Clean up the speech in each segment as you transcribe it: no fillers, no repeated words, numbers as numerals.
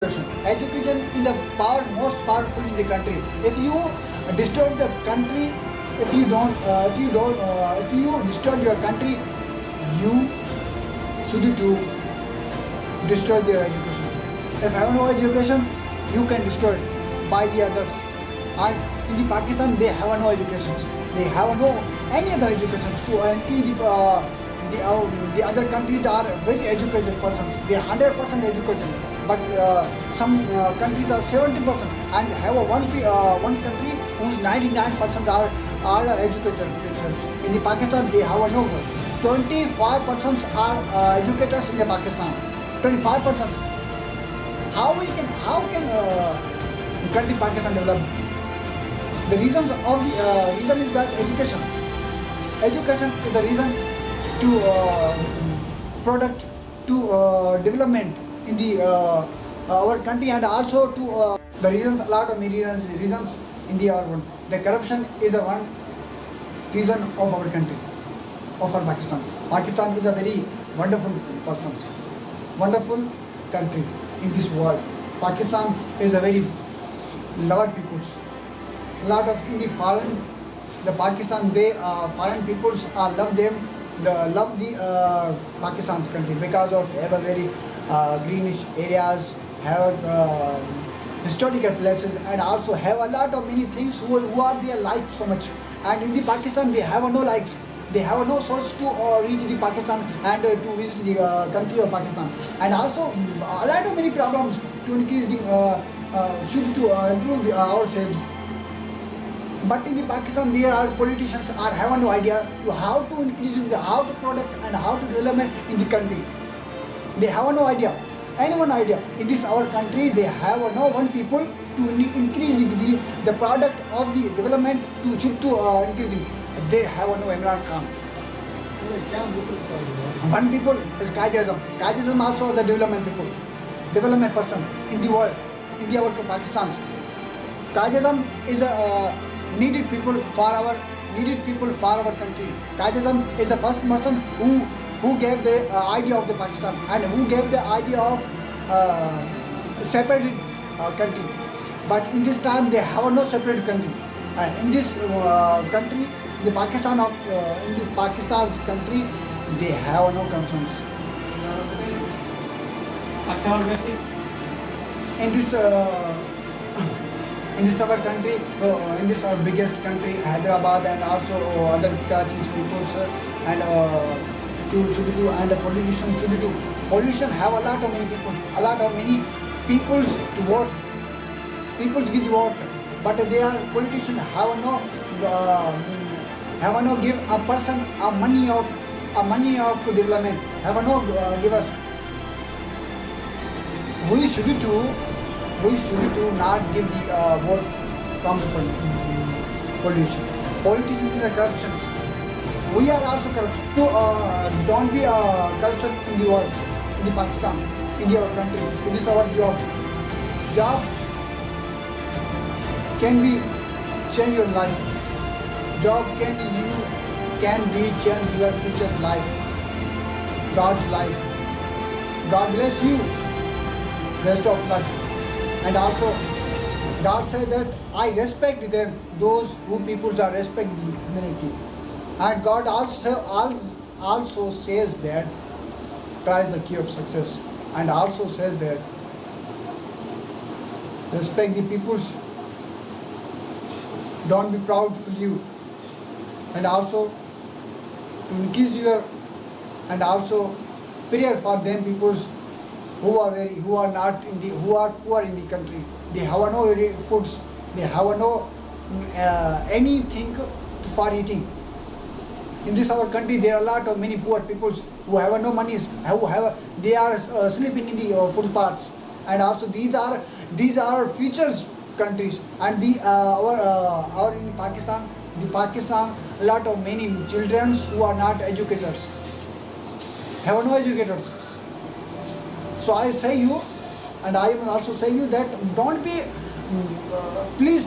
Education is the most powerful in the country. If you destroy the country, if you destroy your country, you should to destroy their education. If have no education, you can destroy it by the others. And in the Pakistan, they have no education. They have no any other education. The other countries are very educated persons. They are 100% education, but some countries are 70% and have one country whose 99% are educated people. In the Pakistan, they have no 25% are educators in the Pakistan. 25%. How can country Pakistan develop? The reason is that education. Education is the reason to product to development in the our country, and also to the reasons, a lot of reasons in the our one. The corruption is a one reason of our country, of our Pakistan. Pakistan is a very wonderful person, wonderful country in this world. Pakistan is a very lot peoples, lot of in the foreign, the Pakistan, they foreign peoples love them, love the Pakistan's country because of have a very greenish areas, have historical places, and also have a lot of many things who are there like so much. And in the Pakistan, they have no likes. They have no source to reach the Pakistan and to visit the country of Pakistan. And also a lot of many problems to increase the should to improve ourselves. But in the Pakistan, there are politicians are have no idea to how to increase how to product and how to development in the country. They have no idea, anyone idea. In this our country, they have no one people to increase the product of the development to should to increasing. They have no Imran Khan. One people is Qaid-e-Azam. Qaid-e-Azam also is a development people, development person in the world, in the our Pakistan. Qaid-e-Azam is a needed people for our country. Qaid-e-Azam is the first person who gave the idea of the Pakistan and who gave the idea of separated country. But in this time, they have no separate country. In this country, the Pakistan of in the Pakistan's country, they have no concerns. In this our country, in this our biggest country, Hyderabad, and also other Karachi's people, and and the politicians should do. Politicians have a lot of many people, a lot of many peoples to vote. People give vote, but they are politicians have no give a person a money of development. Have no give us. We should not give the vote from the politician. Politicians is a corruption. We are also corruption. So don't be corruption in the world, in the Pakistan, in our country. It is our job. Job can be change your life. Job can be change your future's life, God's life. God bless you rest of life. And also God said that I respect them, those who peoples are respect the humanity. And God also says that try is the key of success, and also says that respect the peoples, don't be proud for you, and also to increase your, and also prayer for them peoples who are poor in the country. They have no foods, they have no anything for eating. In this our country, there are a lot of many poor people who have no monies, they are sleeping in the footpaths, and also these are futures countries. And our in Pakistan, a lot of many children who are not educators, have no educators. So I say you, and I will also say you that don't be, please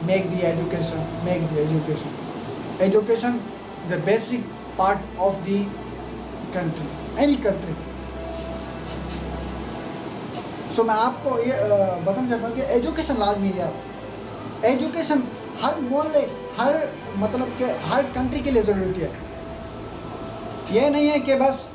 make the education. Education is the basic part of the country, any country. सो मैं आपको ये बताना चाहता हूँ कि education लाजमी है। Education हर मोहल्ले, हर मतलब कि हर कंट्री के लिए ज़रूरत है। ये नहीं है कि बस